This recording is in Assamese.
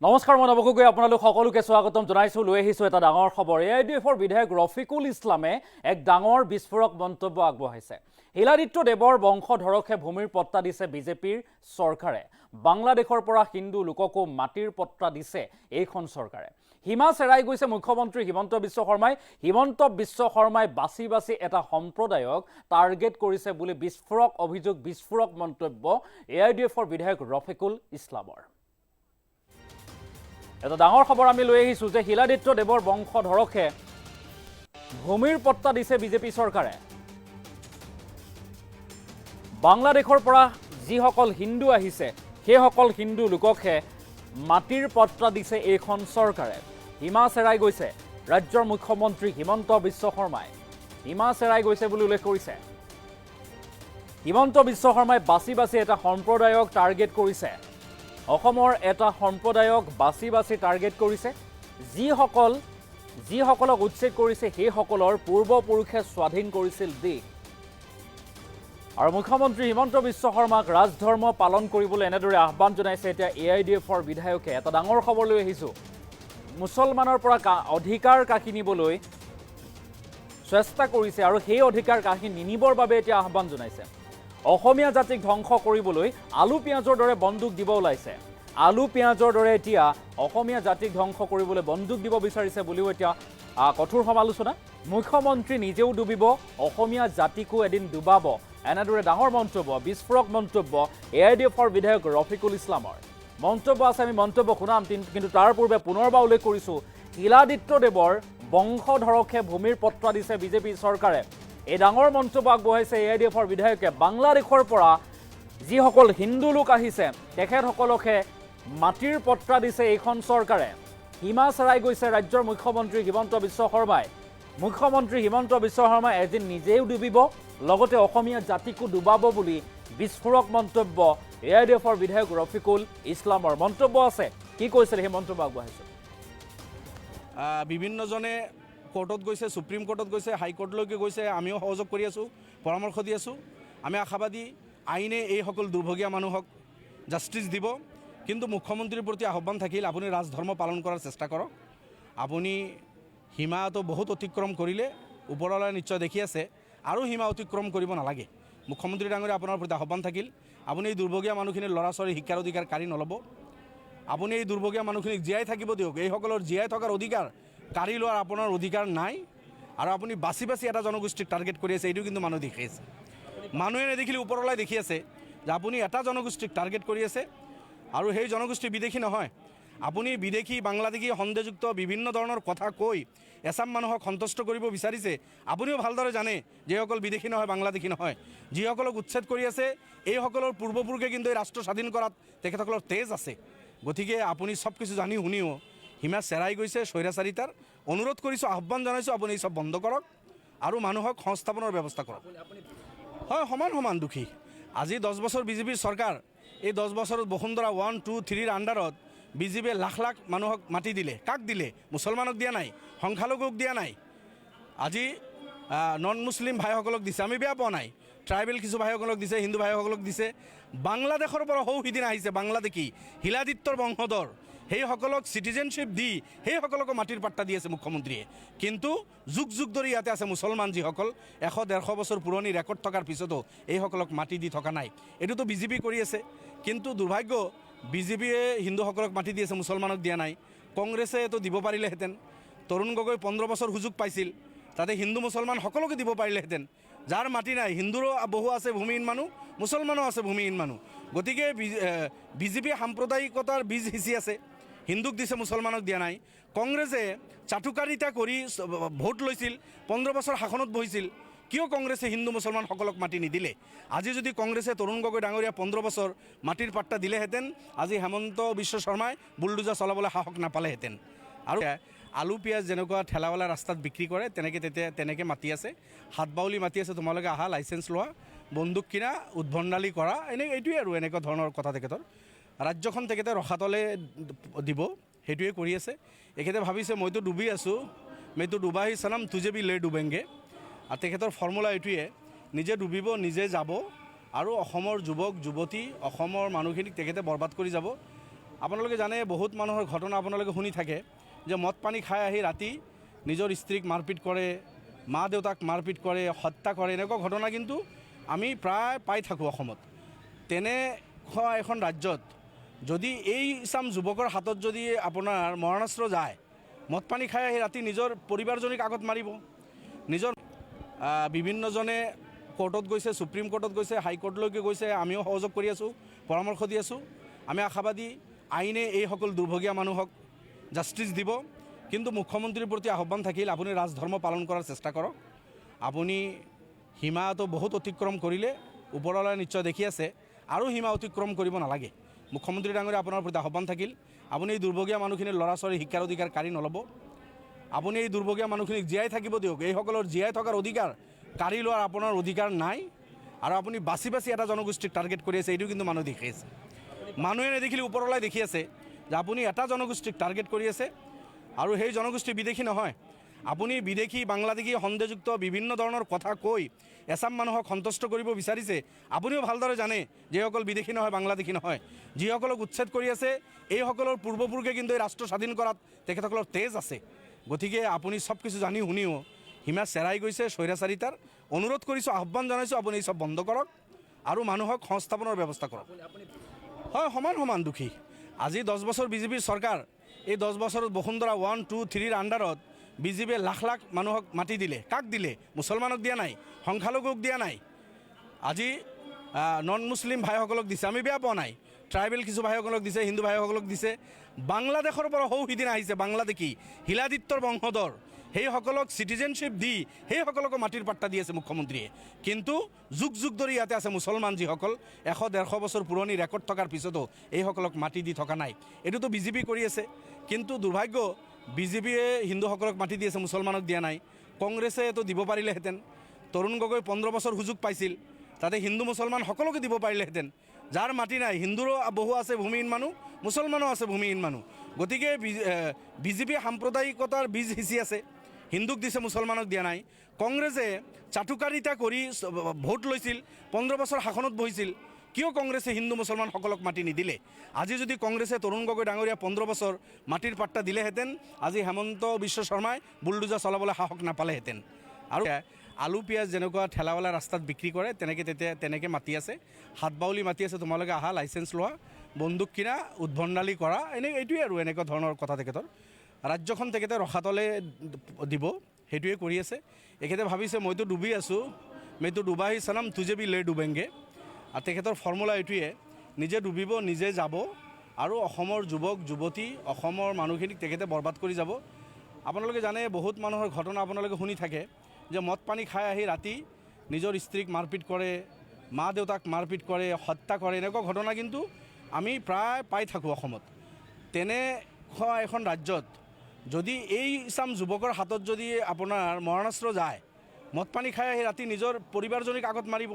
নমস্কাৰ মই নবকুকৈ আপোনালোক সকলোকে স্বাগতম জনাইছো লৈ আহিছো এটা ডাঙৰ খবৰ এআইডিএফৰ বিধায়ক ৰফিকুল ইছলামে এক ডাঙৰ বিস্ফোৰক মন্তব্য আগবঢ়াইছে হিলাদিত্য দেৱৰ বংশধৰকে ভূমিৰ পট্টা দিছে বিজেপিৰ চৰকাৰে বাংলাদেশৰ পৰা হিন্দু লোককো মাটিৰ পট্টা দিছে এইখন চৰকাৰে হিমা চেৰাই গৈছে মুখ্যমন্ত্ৰী হিমন্ত বিশ্ব শৰ্মাই বাছি এটা সম্প্ৰদায়ক টাৰ্গেট কৰিছে বুলি বিস্ফোৰক অভিযোগ বিস্ফোৰক মন্তব্য এআইডিএফৰ বিধায়ক ৰফিকুল ইছলামৰ এটা ডাঙৰ খবৰ আমি লৈ আহিছো যে হিলাদিত্য দেৱৰ বংশধৰকে ভূমিৰ পট্টা দিছে বিজেপি চৰকাৰে বাংলাদেশৰ পৰা যিসকল হিন্দু আহিছে সেইসকল হিন্দু লোককে মাটিৰ পট্টা দিছে এইখন চৰকাৰে হিমা চেৰাই গৈছে ৰাজ্যৰ মুখ্যমন্ত্ৰী হিমন্ত বিশ্ব শৰ্মাই হিমা চেৰাই গৈছে বুলি উল্লেখ কৰিছে হিমন্ত বিশ্ব শৰ্মাই বাছি এটা সম্প্ৰদায়ক টাৰ্গেট কৰিছে অসমৰ এটা সম্প্ৰদায়ক বাছি টাৰ্গেট কৰিছে যিসকলক উচ্ছেদ কৰিছে সেইসকলৰ পূৰ্বপুৰুষে স্বাধীন কৰিছিল দেশ আৰু মুখ্যমন্ত্ৰী হিমন্ত বিশ্ব শৰ্মাক ৰাজধৰ্ম পালন কৰিবলৈ এনেদৰে আহ্বান জনাইছে এতিয়া এআইডিএফৰ বিধায়কে এটা ডাঙৰ খবৰ লৈ আহিছো মুছলমানৰ পৰা অধিকাৰ কাঢ়ি নিবলৈ চেষ্টা কৰিছে আৰু সেই অধিকাৰ কাঢ়ি নিনিবৰ বাবে এতিয়া আহ্বান জনাইছে অসমীয়া জাতিক ধ্বংস কৰিবলৈ আলু পিয়াজৰ দৰে বন্দুক দিব ওলাইছে আলু পিয়াজৰ দৰে এতিয়া অসমীয়া জাতিক ধ্বংস কৰিবলৈ বন্দুক দিব বিচাৰিছে বুলিও এতিয়া কঠোৰ সমালোচনা মুখ্যমন্ত্ৰী নিজেও ডুবিব অসমীয়া জাতিকো এদিন ডুবাব এনেদৰে ডাঙৰ মন্তব্য বিস্ফোৰক মন্তব্য এআইডিএফৰ বিধায়ক ৰফিকুল ইছলামৰ মন্তব্য আছে আমি মন্তব্য শুনাম কিন্তু তাৰ পূৰ্বে পুনৰবাৰ উল্লেখ কৰিছোঁ হিলাদিত্য দেৱৰ বংশধৰকে ভূমিৰ পট্টা দিছে বিজেপি চৰকাৰে এই ডাঙৰ মন্তব্য আগবঢ়াইছে এআইডিএফৰ বিধায়কে বাংলাদেশৰ পৰা যিসকল হিন্দু লোক আহিছে তেখেতসকলকে মাটিৰ পট্টা দিছে এইখন চৰকাৰে হিমা চেৰাই গৈছে ৰাজ্যৰ মুখ্যমন্ত্ৰী হিমন্ত বিশ্ব শৰ্মাই এদিন নিজেও ডুবিব লগতে অসমীয়া জাতিকো ডুবাব বুলি বিস্ফোৰক মন্তব্য এআইডিএফৰ বিধায়ক ৰফিকুল ইছলামৰ মন্তব্য আছে কি কৈছিল সেই মন্তব্য আগবঢ়াইছে বিভিন্নজনে কোৰ্টত গৈছে সুপ্ৰিম কোৰ্টত গৈছে হাইকোৰ্টলৈকে গৈছে আমিও সহযোগ কৰি আছোঁ পৰামৰ্শ দি আছোঁ আমি আশাবাদী আইনে এইসকল দুৰ্ভগীয়া মানুহক জাষ্টিছ দিব কিন্তু মুখ্যমন্ত্ৰীৰ প্ৰতি আহ্বান থাকিল আপুনি ৰাজধৰ্ম পালন কৰাৰ চেষ্টা কৰক আপুনি সীমাটো বহুত অতিক্ৰম কৰিলে ওপৰলৈ নিশ্চয় দেখি আছে আৰু সীমা অতিক্ৰম কৰিব নালাগে মুখ্যমন্ত্ৰী ডাঙৰীয়া আপোনাৰ প্ৰতি আহ্বান থাকিল আপুনি এই দুৰ্ভগীয়া মানুহখিনিৰ ল'ৰা ছোৱালী শিক্ষাৰ অধিকাৰ কাঢ়ি নল'ব আপুনি এই দুৰ্ভগীয়া মানুহখিনিক জীয়াই থাকিব দিয়ক এইসকলৰ জীয়াই থকাৰ অধিকাৰ কাঢ়ি লোৱাৰ আপোনাৰ অধিকাৰ নাই আৰু আপুনি বাছি এটা জনগোষ্ঠীক টাৰ্গেট কৰি আছে এইটো কিন্তু মানুহ দেখি আছে মানুহে নেদেখিলে ওপৰলৈ দেখি আছে যে আপুনি এটা জনগোষ্ঠীক টাৰ্গেট কৰি আছে আৰু সেই জনগোষ্ঠী বিদেশী নহয় আপুনি বিদেশী বাংলাদেশী সন্দেহযুক্ত বিভিন্ন ধৰণৰ কথা কৈ এছাম মানুহক সন্তুষ্ট কৰিব বিচাৰিছে আপুনিও ভালদৰে জানে যিসকল বিদেশী নহয় বাংলাদেশী নহয় যিসকলক উচ্ছেদ কৰি আছে এইসকলৰ পূৰ্বপুৰুষে কিন্তু এই ৰাষ্ট্ৰ স্বাধীন কৰাত তেখেতসকলৰ তেজ আছে গতিকে আপুনি সব কিছু জানি শুনিও হিমা চেৰাই গৈছে স্বৈৰাচাৰিতাৰ অনুৰোধ কৰিছোঁ আহ্বান জনাইছোঁ আপুনি এই সব বন্ধ কৰক আৰু মানুহক সংস্থাপনৰ ব্যৱস্থা কৰক হয় সমান দুখী আজি 10 বছৰ বিজেপিৰ চৰকাৰ এই 10 বছৰত বসুন্ধৰা 1, 2, 3ৰ আণ্ডাৰত বিজেপিয়ে লাখ মানুহক মাটি দিলে কাক দিলে মুছলমানক দিয়া নাই সংখ্যালঘুক দিয়া নাই আজি নন মুছলিম ভাইসকলক দিছে আমি বেয়া পোৱা নাই ট্ৰাইবেল কিছু ভাইসকলক দিছে হিন্দু ভাইসকলক দিছে বাংলাদেশৰ পৰা সিদিনা আহিছে বাংলাদেশী হিলাদিত্যৰ বংশধৰ সেইসকলক চিটিজেনশ্বিপ দি সেইসকলক মাটিৰ পাট্টা দি আছে মুখ্যমন্ত্ৰীয়ে কিন্তু যুগ ধৰি ইয়াতে আছে মুছলমান যিসকল 100-150 বছৰ পুৰণি ৰেকৰ্ড থকাৰ পিছতো এইসকলক মাটি দি থকা নাই এইটোতো বিজেপি কৰি আছে কিন্তু দুৰ্ভাগ্য বিজেপিয়ে হিন্দুসকলক মাটি দি আছে মুছলমানক দিয়া নাই কংগ্ৰেছে এইটো দিব পাৰিলেহেঁতেন তৰুণ গগৈ 15 বছৰ সুযোগ পাইছিল তাতে হিন্দু মুছলমান সকলোকে দিব পাৰিলেহেঁতেন যাৰ মাটি নাই হিন্দুৰো বহু আছে ভূমিহীন মানুহ মুছলমানো আছে ভূমিহীন মানুহ গতিকে বিজেপি সাম্প্ৰদায়িকতাৰ বীজ সিঁচি আছে হিন্দুক দিছে মুছলমানক দিয়া নাই কংগ্ৰেছে চাটুকাৰিতা কৰি ভোট লৈছিল 15 বছৰ শাসনত বহিছিল কিয় কংগ্ৰেছে হিন্দু মুছলমান সকলক মাটি নিদিলে আজি যদি কংগ্ৰেছে তৰুণ গগৈ ডাঙৰীয়া 15 বছৰ মাটিৰ পাট্টা দিলেহেঁতেন আজি হেমন্ত বিশ্ব শৰ্মাই বুলডোজাৰ চলাবলৈ সাহস নাপালেহেঁতেন আৰু আলু পিয়াজ যেনেকুৱা ঠেলাৱালা ৰাস্তাত বিক্ৰী কৰে তেনেকৈ মাতি আছে হাত বাউলি মাতি আছে তোমালোকে আহা লাইচেঞ্চ লোৱা বন্দুক কিনা উদ্ভণ্ডালি কৰা এইটোৱে আৰু এনেকুৱা ধৰণৰ কথা তেখেতৰ ৰাজ্যখন তেখেতে ৰখাতলে দিব সেইটোৱে কৰি আছে এখেতে ভাবিছে মইতো ডুবি আছোঁ মইতো ডুবাহি সনম তুজে ভি লে ডুবেংগে আৰু তেখেতৰ ফৰ্মুলা এইটোৱে নিজে ডুবিব নিজে যাব আৰু অসমৰ যুৱক যুৱতী অসমৰ মানুহখিনিক তেখেতে বৰবাদ কৰি যাব আপোনালোকে জানে বহুত মানুহৰ ঘটনা আপোনালোকে শুনি থাকে যে মদ পানী খাই আহি ৰাতি নিজৰ স্ত্ৰীক মাৰপিট কৰে, মা দেউতাক মাৰপিট কৰে, হত্যা কৰে, এনেকুৱা ঘটনা কিন্তু আমি প্ৰায় পাই থাকোঁ অসমত। তেনেকুৱা এখন ৰাজ্যত যদি এই চাম যুৱকৰ হাতত যদি আপোনাৰ মৰণাস্ত্ৰ যায়, মদ পানী খাই আহি ৰাতি নিজৰ পৰিবাৰজনীক আগত মাৰিব, নিজৰ বিভিন্নজনে কোৰ্টত গৈছে, সুপ্ৰিম কোৰ্টত গৈছে, হাইকোৰ্টলৈকে গৈছে, আমিও সহযোগ কৰি আছোঁ, পৰামৰ্শ দি আছোঁ। আমি আশাবাদী আইনে এইসকল দুৰ্ভগীয়া মানুহক জাষ্টিছ দিব। কিন্তু মুখ্যমন্ত্ৰীৰ প্ৰতি আহ্বান থাকিল, আপুনি ৰাজধৰ্ম পালন কৰাৰ চেষ্টা কৰক। আপুনি সীমাটো বহুত অতিক্ৰম কৰিলে, ওপৰলৈ নিশ্চয় দেখি আছে, আৰু সীমা অতিক্ৰম কৰিব নালাগে। মুখ্যমন্ত্ৰী ডাঙৰীয়া আপোনাৰ প্ৰতি আহ্বান থাকিল, আপুনি এই দুৰ্ভগীয়া মানুহখিনিৰ ল'ৰা ছোৱালীৰ শিক্ষাৰ অধিকাৰ কাঢ়ি নল'ব। আপুনি এই দুৰ্ভগীয়া মানুহখিনিক জীয়াই থাকিব দিয়ক। এইসকলৰ জীয়াই থকাৰ অধিকাৰ কাঢ়ি লোৱাৰ আপোনাৰ অধিকাৰ নাই। আৰু আপুনি বাছি বাছি এটা জনগোষ্ঠীক টাৰ্গেট কৰি আছে, এইটো কিন্তু মানুহ দেখি আছে। মানুহে নেদেখিলে ওপৰলৈ দেখি আছে যে আপুনি এটা জনগোষ্ঠীক টাৰ্গেট কৰি আছে, আৰু সেই জনগোষ্ঠী বিদেশী নহয়। আপুনি বিদেশী, বাংলাদেশী সন্দেহযুক্ত বিভিন্ন ধৰণৰ কথা কৈ এছাম মানুহক সন্তুষ্ট কৰিব বিচাৰিছে। আপুনিও ভালদৰে জানে যিসকল বিদেশী নহয়, বাংলাদেশী নহয়, যিসকলক উচ্ছেদ কৰি আছে, এইসকলৰ পূৰ্বপুৰুষে কিন্তু এই ৰাষ্ট্ৰ স্বাধীন কৰাত তেখেতসকলৰ তেজ আছে। গতিকে আপুনি চব কিছু জানি শুনিও সীমা চেৰাই গৈছে স্বৈৰাচাৰিতাৰ। অনুৰোধ কৰিছোঁ, আহ্বান জনাইছোঁ, আপুনি এই চব বন্ধ কৰক আৰু মানুহক সংস্থাপনৰ ব্যৱস্থা কৰক। হয়, সমান সমান দুখী। আজি 10 বছৰ বিজেপিৰ চৰকাৰ, এই 10 বছৰত বসুন্ধৰা 1, 2, 3ৰ আণ্ডাৰত বিজেপিয়ে লাখ লাখ মানুহক মাটি দিলে। কাক দিলে? মুছলমানক দিয়া নাই, সংখ্যালঘুক দিয়া নাই। আজি নন মুছলিম ভাইসকলক দিছে, আমি বেয়া পোৱা নাই। ট্ৰাইবেল কিছু ভাইসকলক দিছে, হিন্দু ভাইসকলক দিছে। বাংলাদেশৰ পৰা সিদিনা আহিছে বাংলাদেশী শিলাদিত্যৰ বংশধৰ, সেইসকলক চিটিজেনশ্বিপ দি সেইসকলকো মাটিৰ পাট্টা দি আছে মুখ্যমন্ত্ৰীয়ে। কিন্তু যুগ যুগ ধৰি ইয়াতে আছে মুছলমান, যিসকল 100-150 বছৰ পুৰণি ৰেকৰ্ড থকাৰ পিছতো এইসকলক মাটি দি থকা নাই। এইটোতো বিজেপি কৰি আছে। কিন্তু দুৰ্ভাগ্য, বিজেপিয়ে হিন্দুসকলক মাটি দি আছে, মুছলমানক দিয়া নাই। কংগ্ৰেছে এইটো দিব পাৰিলেহেঁতেন। তৰুণ গগৈ 15 বছৰ সুযোগ পাইছিল, তাতে হিন্দু মুছলমান সকলোকে দিব পাৰিলেহেঁতেন। যাৰ মাটি নাই, হিন্দুৰো বহু আছে ভূমিহীন মানুহ, মুছলমানো আছে ভূমিহীন মানুহ। গতিকে বিজেপিয়ে সাম্প্ৰদায়িকতাৰ বীজ সিঁচি আছে, হিন্দুক দিছে, মুছলমানক দিয়া নাই। কংগ্ৰেছে চাটুকাৰিতা কৰি ভোট লৈছিল, 15 বছৰ শাসনত বহিছিল। কিয় কংগ্ৰেছে হিন্দু মুছলমান সকলক মাটি নিদিলে? আজি যদি কংগ্ৰেছে তৰুণ গগৈ ডাঙৰীয়া 15 বছৰ মাটিৰ পাট্টা দিলেহেঁতেন, আজি হেমন্ত বিশ্ব শৰ্মাই বুলডোজাৰ চলাবলৈ সাহস নাপালেহেঁতেন। আৰু আলু পিঁয়াজ যেনেকুৱা ঠেলাৱালা ৰাস্তাত বিক্ৰী কৰে, তেনেকৈ মাতি আছে, হাত বাউলি মাতি আছে, তোমালোকে আহা, লাইচেঞ্চ লোৱা, বন্দুক কিনা, উদ্ভণ্ডালি কৰা, এইটোৱে আৰু এনেকুৱা ধৰণৰ কথা তেখেতৰ। ৰাজ্যখন তেখেতে ৰখাতলে দিব, সেইটোৱে কৰি আছে। এখেতে ভাবিছে মইতো ডুবি আছোঁ, মইতো ডুবা হি সনম তুজে ভি লে ডুবেংগে। আৰু তেখেতৰ ফৰ্মুলা এইটোৱে, নিজে ডুবিব, নিজে যাব, আৰু অসমৰ যুৱক যুৱতী, অসমৰ মানুহখিনিক তেখেতে বৰবাদ কৰি যাব। আপোনালোকে জানে বহুত মানুহৰ ঘটনা আপোনালোকে শুনি থাকে যে মদ পানী খাই আহি ৰাতি নিজৰ স্ত্ৰীক মাৰপিট কৰে, মা দেউতাক মাৰপিট কৰে, হত্যা কৰে, এনেকুৱা ঘটনা কিন্তু আমি প্ৰায় পাই থাকোঁ অসমত। তেনেকুৱা এখন ৰাজ্যত যদি এই চাম যুৱকৰ হাতত যদি আপোনাৰ মৰণাস্ত্ৰ যায়, মদ পানী খাই আহি ৰাতি নিজৰ পৰিবাৰজনীক আগত মাৰিব,